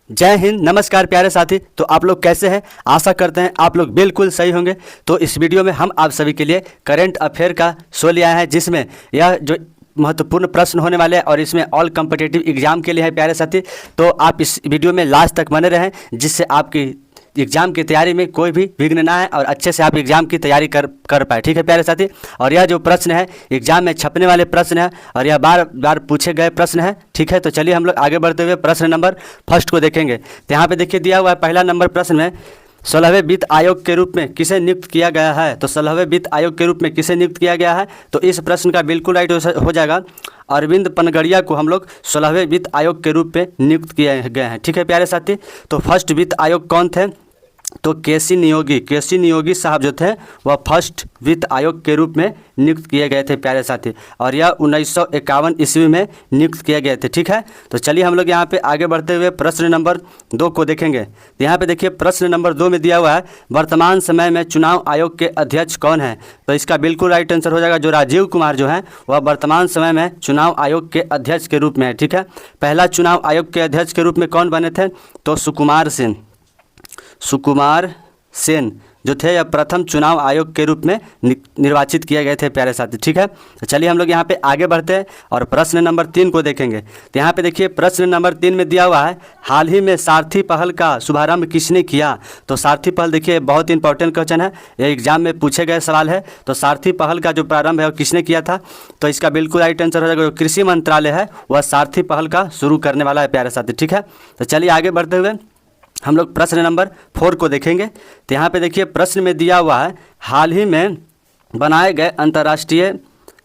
जय हिंद। नमस्कार प्यारे साथी। तो आप लोग कैसे हैं? आशा करते हैं आप लोग बिल्कुल सही होंगे। तो इस वीडियो में हम आप सभी के लिए करंट अफेयर का शो लिया है, जिसमें यह जो महत्वपूर्ण प्रश्न होने वाले हैं और इसमें ऑल कॉम्पिटिटिव एग्जाम के लिए है प्यारे साथी। तो आप इस वीडियो में लास्ट तक बने रहें, जिससे आपकी एग्ज़ाम की तैयारी में कोई भी विघ्न ना है और अच्छे से आप एग्ज़ाम की तैयारी कर पाए। ठीक है प्यारे साथी। और यह जो प्रश्न है एग्ज़ाम में छपने वाले प्रश्न है और यह बार बार पूछे गए प्रश्न है। ठीक है, तो चलिए हम लोग आगे बढ़ते हुए प्रश्न नंबर फर्स्ट को देखेंगे। तो यहाँ पे देखिए दिया हुआ है पहला नंबर प्रश्न में 16वें वित्त आयोग के रूप में किसे नियुक्त किया गया है। तो 16वें वित्त आयोग के रूप में किसे नियुक्त किया गया है, तो इस प्रश्न का बिल्कुल राइट हो जाएगा। अरविंद पनगड़िया को हम लोग 16वें वित्त आयोग के रूप में नियुक्त किए गए हैं। ठीक है प्यारे साथी। तो फर्स्ट वित्त आयोग कौन थे, तो केसी नियोगी साहब जो थे वह फर्स्ट वित्त आयोग के रूप में नियुक्त किए गए थे प्यारे साथी, और यह 1951 ईस्वी में नियुक्त किए गए थे। ठीक है, तो चलिए हम लोग यहाँ पे आगे बढ़ते हुए प्रश्न नंबर 2 को देखेंगे। तो यहाँ पे देखिए प्रश्न नंबर 2 में दिया हुआ है वर्तमान समय में चुनाव आयोग के अध्यक्ष कौन है। तो इसका बिल्कुल राइट आंसर हो जाएगा जो राजीव कुमार जो है वह वर्तमान समय में चुनाव आयोग के अध्यक्ष के रूप में है। ठीक है, पहला चुनाव आयोग के अध्यक्ष के रूप में कौन बने थे, तो सुकुमार सेन जो थे यह प्रथम चुनाव आयोग के रूप में निर्वाचित किए गए थे प्यारे साथी। ठीक है, तो चलिए हम लोग यहाँ पे आगे बढ़ते हैं और प्रश्न नंबर 3 को देखेंगे। तो यहाँ पे देखिए प्रश्न नंबर 3 में दिया हुआ है हाल ही में सारथी पहल का शुभारंभ किसने किया। तो सारथी पहल देखिए बहुत इंपॉर्टेंट क्वेश्चन है, यह एग्जाम में पूछे गए सवाल है। तो सारथी पहल का जो प्रारंभ है वो किसने किया था, तो इसका बिल्कुल राइट आंसर हो जाएगा जो कृषि मंत्रालय है वह सारथी पहल का शुरू करने वाला है प्यारे साथी। ठीक है, तो चलिए आगे बढ़ते हुए हम लोग प्रश्न नंबर 4 को देखेंगे। तो यहाँ पे देखिए प्रश्न में दिया हुआ है हाल ही में बनाए गए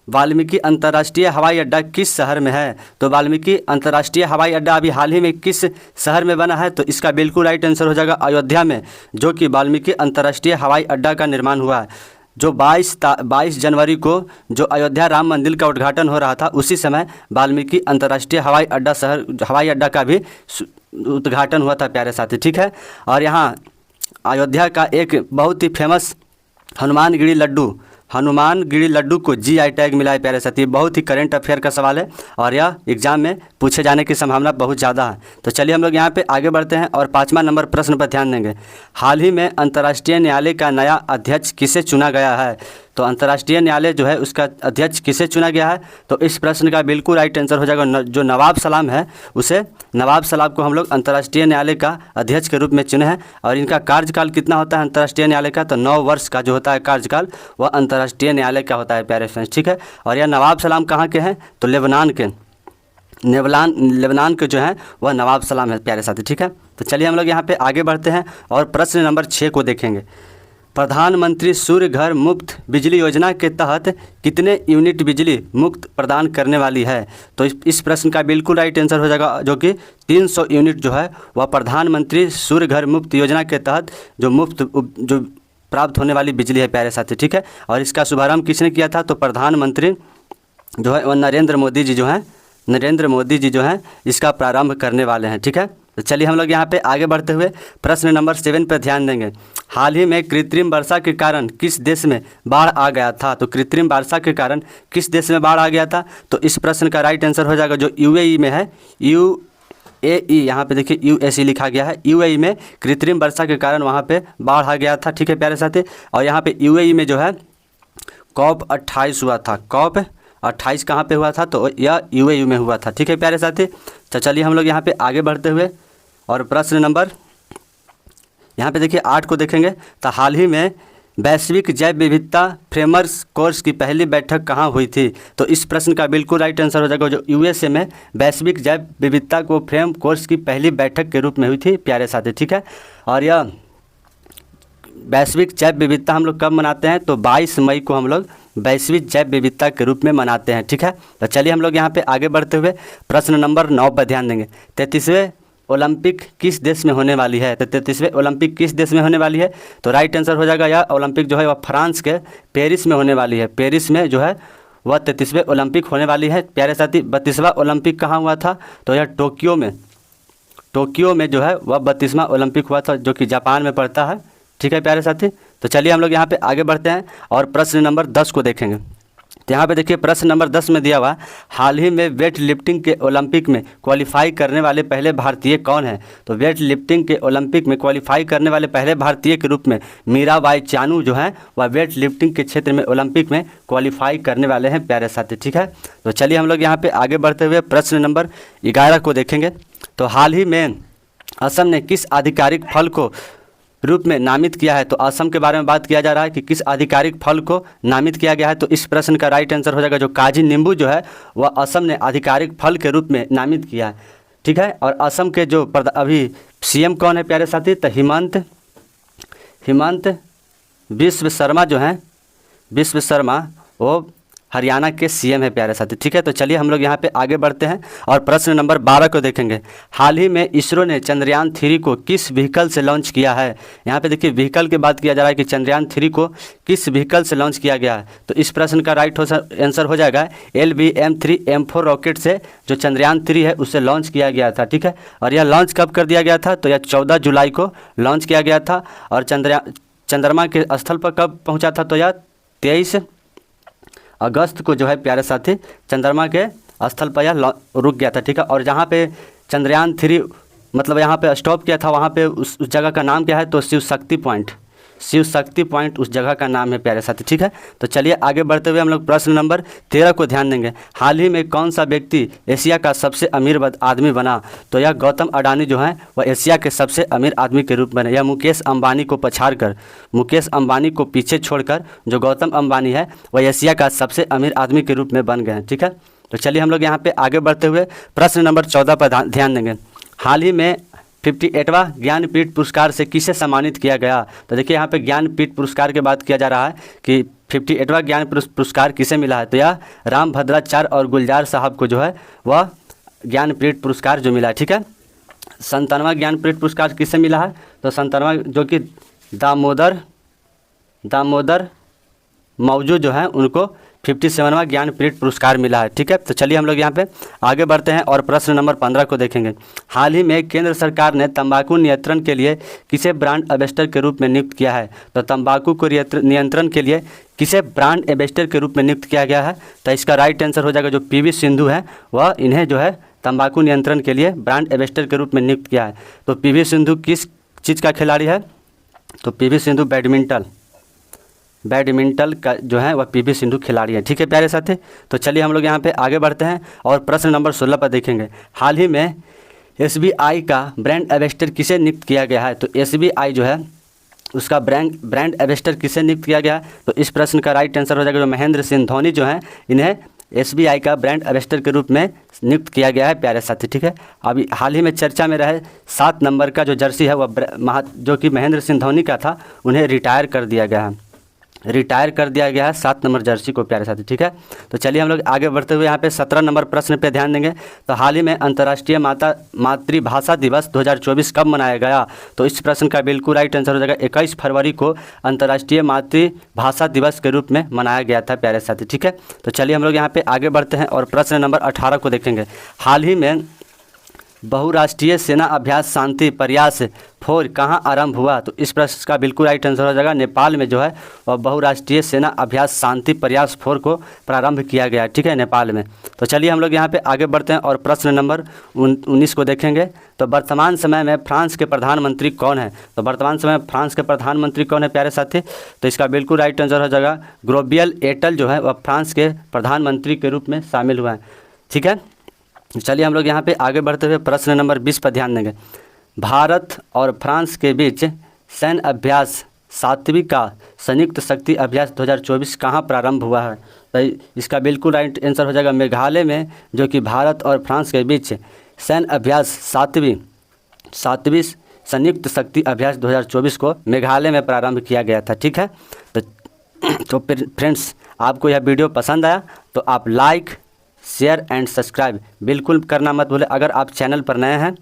वाल्मीकि अंतर्राष्ट्रीय हवाई अड्डा किस शहर में है। तो वाल्मीकि अंतर्राष्ट्रीय हवाई अड्डा अभी हाल ही में किस शहर में बना है, तो इसका बिल्कुल राइट आंसर हो जाएगा अयोध्या में, जो कि वाल्मीकि अंतर्राष्ट्रीय हवाई अड्डा का निर्माण हुआ है। जो 22 जनवरी को जो अयोध्या राम मंदिर का उद्घाटन हो रहा था, उसी समय वाल्मीकि अंतर्राष्ट्रीय हवाई अड्डा का भी उद्घाटन हुआ था प्यारे साथी। ठीक है, और यहाँ अयोध्या का एक बहुत ही फेमस हनुमानगिरी लड्डू को GI टैग मिला है प्यारे साथी। बहुत ही करंट अफेयर का सवाल है और यह एग्जाम में पूछे जाने की संभावना बहुत ज़्यादा है। तो चलिए हम लोग यहाँ पे आगे बढ़ते हैं और 5वां नंबर प्रश्न पर ध्यान देंगे। हाल ही में अंतर्राष्ट्रीय न्यायालय का नया अध्यक्ष किसे चुना गया है। तो अंतर्राष्ट्रीय न्यायालय जो है उसका अध्यक्ष किसे चुना गया है, तो इस प्रश्न का बिल्कुल राइट आंसर हो जाएगा जो नवाब सलाम है, नवाब सलाम को हम लोग अंतर्राष्ट्रीय न्यायालय का अध्यक्ष के रूप में चुने हैं। और इनका कार्यकाल कितना होता है अंतर्राष्ट्रीय न्यायालय का, तो 9 वर्ष का जो होता है कार्यकाल वह अंतर्राष्ट्रीय न्यायालय का होता है प्यारे फ्रेंड्स। ठीक है, और यह नवाब सलाम कहाँ के हैं, तो लेबनान के जो हैं वह नवाब सलाम है प्यारे साथी। ठीक है, तो चलिए हम लोग यहाँ पे आगे बढ़ते हैं और प्रश्न नंबर 6 को देखेंगे। प्रधानमंत्री सूर्य घर मुफ्त बिजली योजना के तहत कितने यूनिट बिजली मुफ्त प्रदान करने वाली है। तो इस प्रश्न का बिल्कुल राइट आंसर हो जाएगा जो कि 300 यूनिट जो है वह प्रधानमंत्री सूर्य घर मुफ्त योजना के तहत जो प्राप्त होने वाली बिजली है प्यारे साथी। ठीक है, और इसका शुभारंभ किसने किया था, तो प्रधानमंत्री जो है वह नरेंद्र मोदी जी जो हैं इसका प्रारंभ करने वाले हैं। ठीक है, तो चलिए हम लोग यहाँ पे आगे बढ़ते हुए प्रश्न नंबर 7 पर ध्यान देंगे। हाल ही में कृत्रिम वर्षा के कारण किस देश में बाढ़ आ गया था। तो कृत्रिम वर्षा के कारण किस देश में बाढ़ आ गया था, तो इस प्रश्न का राइट आंसर हो जाएगा जो UAE में है। UAE यहाँ पे देखिए USA लिखा गया है। UAE में कृत्रिम वर्षा के कारण वहाँ पे बाढ़ आ गया था। ठीक है प्यारे साथी, और यहाँ पे UAE में जो है COP28 हुआ था। COP28 कहाँ पे हुआ था, तो यह UAE में हुआ था। ठीक है प्यारे साथी, तो चलिए हम लोग यहाँ पे आगे बढ़ते हुए और प्रश्न नंबर यहाँ पे देखिए 8 को देखेंगे। तो हाल ही में वैश्विक जैव विविधता फ्रेमवर्क कोर्स की पहली बैठक कहाँ हुई थी। तो इस प्रश्न का बिल्कुल राइट आंसर हो जाएगा जो USA में वैश्विक जैव विविधता को फ्रेम कोर्स की पहली बैठक के रूप में हुई थी प्यारे साथी। ठीक है, और यह वैश्विक जैव विविधता हम लोग कब मनाते हैं, तो 22 मई को हम लोग वैश्विक जैव विविधता के रूप में मनाते हैं। ठीक है, तो चलिए हम लोग यहाँ पे आगे बढ़ते हुए प्रश्न नंबर 9 पर ध्यान देंगे। 33वें ओलंपिक किस देश में होने वाली है। तो 33वें ओलंपिक किस देश में होने वाली है, तो राइट आंसर हो जाएगा यह ओलंपिक जो है वह फ्रांस के पेरिस में होने वाली है। पेरिस में जो है वह 33वें ओलंपिक होने वाली है प्यारे साथी। 32वां ओलंपिक कहाँ हुआ था, तो यह टोक्यो में जो है वह 32वां ओलंपिक हुआ था, जो कि जापान में पड़ता है। ठीक है प्यारे साथी, तो चलिए हम लोग यहाँ पे आगे बढ़ते हैं और प्रश्न नंबर 10 को देखेंगे। तो यहाँ पे देखिए प्रश्न नंबर 10 में दिया हुआ, हाल ही में वेट लिफ्टिंग के ओलंपिक में क्वालिफाई करने वाले पहले भारतीय कौन हैं। तो वेट लिफ्टिंग के ओलंपिक में क्वालिफाई करने वाले पहले भारतीय के रूप में मीराबाई चानू जो हैं वह वेट लिफ्टिंग के क्षेत्र में ओलंपिक में क्वालिफाई करने वाले हैं प्यारे साथी। ठीक है, तो चलिए हम लोग यहाँ पे आगे बढ़ते हुए प्रश्न नंबर 11 को देखेंगे। तो हाल ही में असम ने किस आधिकारिक फल को रूप में नामित किया है। तो असम के बारे में बात किया जा रहा है कि किस आधिकारिक फल को नामित किया गया है। तो इस प्रश्न का राइट आंसर हो जाएगा जो काजी नींबू जो है वह असम ने आधिकारिक फल के रूप में नामित किया है। ठीक है, और असम के जो अभी सीएम कौन है प्यारे साथी, तो हिमंत बिस्व शर्मा जो हैं, बिस्व शर्मा वो हरियाणा के सीएम है प्यारे साथी। ठीक है, तो चलिए हम लोग यहाँ पे आगे बढ़ते हैं और प्रश्न नंबर 12 को देखेंगे। हाल ही में इसरो ने चंद्रयान 3 को किस व्हीकल से लॉन्च किया है। यहाँ पे देखिए व्हीकल की बात किया जा रहा है कि चंद्रयान 3 को किस व्हीकल से लॉन्च किया गया है। तो इस प्रश्न का राइट आंसर हो जाएगा LVM-3M4 रॉकेट से जो चंद्रयान 3 है उसे लॉन्च किया गया था। ठीक है, और यह लॉन्च कब कर दिया गया था, तो यह 14 जुलाई को लॉन्च किया गया था। और चंद्रमा के स्थल पर कब पहुँचा था, तो यह 23 अगस्त को जो है प्यारे साथी चंद्रमा के स्थल पर यह रुक गया था। ठीक है, और जहाँ पे चंद्रयान 3 मतलब यहाँ पे स्टॉप किया था वहाँ पे उस जगह का नाम क्या है, तो शिव शक्ति पॉइंट उस जगह का नाम है प्यारे साथी। ठीक है, तो चलिए आगे बढ़ते हुए हम लोग प्रश्न नंबर 13 को ध्यान देंगे। हाल ही में कौन सा व्यक्ति एशिया का सबसे अमीर आदमी बना। तो यह गौतम अडानी जो हैं वह एशिया के सबसे अमीर आदमी के रूप में बने। यह मुकेश अंबानी को पछाड़कर, मुकेश अंबानी को पीछे छोड़कर जो गौतम अंबानी है वह एशिया का सबसे अमीर आदमी के रूप में बन गए हैं। ठीक है, तो चलिए हम लोग यहाँ पे आगे बढ़ते हुए प्रश्न नंबर 14 पर ध्यान देंगे। हाल ही में 58वां ज्ञानपीठ पुरस्कार से किसे सम्मानित किया गया। तो देखिए यहाँ पे ज्ञानपीठ पुरस्कार की बात किया जा रहा है कि 58वां ज्ञान पुरस्कार किसे मिला है। तो यह राम भद्राचार्य और गुलजार साहब को जो है वह ज्ञानपीठ पुरस्कार जो मिला है। ठीक है, 57वां ज्ञानपीठ पुरस्कार किसे मिला है, तो 57वां जो कि दामोदर मौजू जो है उनको 57वां ज्ञानपीठ पुरस्कार मिला है। ठीक है, तो चलिए हम लोग यहाँ पे आगे बढ़ते हैं और प्रश्न नंबर 15 को देखेंगे। हाल ही में केंद्र सरकार ने तंबाकू नियंत्रण के लिए किसे ब्रांड एम्बेसडर के रूप में नियुक्त किया है। तो तंबाकू को नियंत्रण के लिए किसे ब्रांड एम्बेसडर के रूप में नियुक्त किया गया है। तो इसका राइट आंसर हो जाएगा जो PV सिंधु है वह इन्हें जो है तंबाकू नियंत्रण के लिए ब्रांड एम्बेसडर के रूप में नियुक्त किया है। तो PV सिंधु किस चीज़ का खिलाड़ी है, तो PV सिंधु बैडमिंटन का जो है वह PV सिंधु खिलाड़ी है। ठीक है प्यारे साथी, तो चलिए हम लोग यहाँ पे आगे बढ़ते हैं और प्रश्न नंबर 16 पर देखेंगे। हाल ही में SBI का ब्रांड एम्बेसडर किसे नियुक्त किया गया है। तो SBI जो है उसका ब्रांड एम्बेसडर किसे नियुक्त किया गया। तो इस प्रश्न का राइट आंसर हो जाएगा जो महेंद्र सिंह धोनी जो हैं इन्हें SBI का ब्रांड एम्बेसडर के रूप में नियुक्त किया गया है प्यारे साथी। ठीक है, अभी हाल ही में चर्चा में रहे 7 नंबर का जो जर्सी है वह जो कि महेंद्र सिंह धोनी का था उन्हें रिटायर कर दिया गया है 7 नंबर जर्सी को प्यारे साथी। ठीक है, तो चलिए हम लोग आगे बढ़ते हुए यहाँ पे 17 नंबर प्रश्न पे ध्यान देंगे। तो हाल ही में अंतर्राष्ट्रीय मातृभाषा दिवस 2024 कब मनाया गया। तो इस प्रश्न का बिल्कुल राइट आंसर हो जाएगा 21 फरवरी को अंतर्राष्ट्रीय मातृभाषा दिवस के रूप में मनाया गया था प्यारे साथी। ठीक है, तो चलिए हम लोग यहाँ पे आगे बढ़ते हैं और प्रश्न नंबर 18 को देखेंगे। हाल ही में बहुराष्ट्रीय सेना अभ्यास शांति प्रयास 4 कहाँ आरंभ हुआ। तो इस प्रश्न का बिल्कुल राइट आंसर हो जाएगा नेपाल में जो है वह बहुराष्ट्रीय सेना अभ्यास शांति प्रयास 4 को प्रारंभ किया गया। ठीक है, नेपाल में। तो चलिए हम लोग यहाँ पे आगे बढ़ते हैं और प्रश्न नंबर 19 को देखेंगे। तो वर्तमान समय में फ्रांस के प्रधानमंत्री कौन है। तो वर्तमान समय में फ्रांस के प्रधानमंत्री कौन है प्यारे साथी। तो इसका बिल्कुल राइट आंसर हो जाएगा ग्रोबियल एटल जो है वह फ्रांस के प्रधानमंत्री के रूप में शामिल हुआ है। ठीक है, चलिए हम लोग यहाँ पे आगे बढ़ते हुए प्रश्न नंबर 20 पर ध्यान देंगे। भारत और फ्रांस के बीच सैन्य अभ्यास 7वीं का संयुक्त शक्ति अभ्यास 2024 कहाँ प्रारंभ हुआ है। तो इसका बिल्कुल राइट आंसर हो जाएगा मेघालय में, जो कि भारत और फ्रांस के बीच सैन्य अभ्यास 7वीं संयुक्त शक्ति अभ्यास 2024 को मेघालय में प्रारंभ किया गया था। ठीक है, तो फ्रेंड्स आपको यह वीडियो पसंद आया तो आप लाइक शेयर एंड सब्सक्राइब बिल्कुल करना मत भूलें। अगर आप चैनल पर नए हैं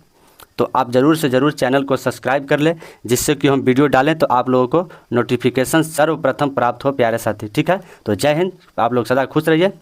तो आप ज़रूर से ज़रूर चैनल को सब्सक्राइब कर लें, जिससे कि हम वीडियो डालें तो आप लोगों को नोटिफिकेशन सर्वप्रथम प्राप्त हो प्यारे साथी। ठीक है, तो जय हिंद, आप लोग सदा खुश रहिए।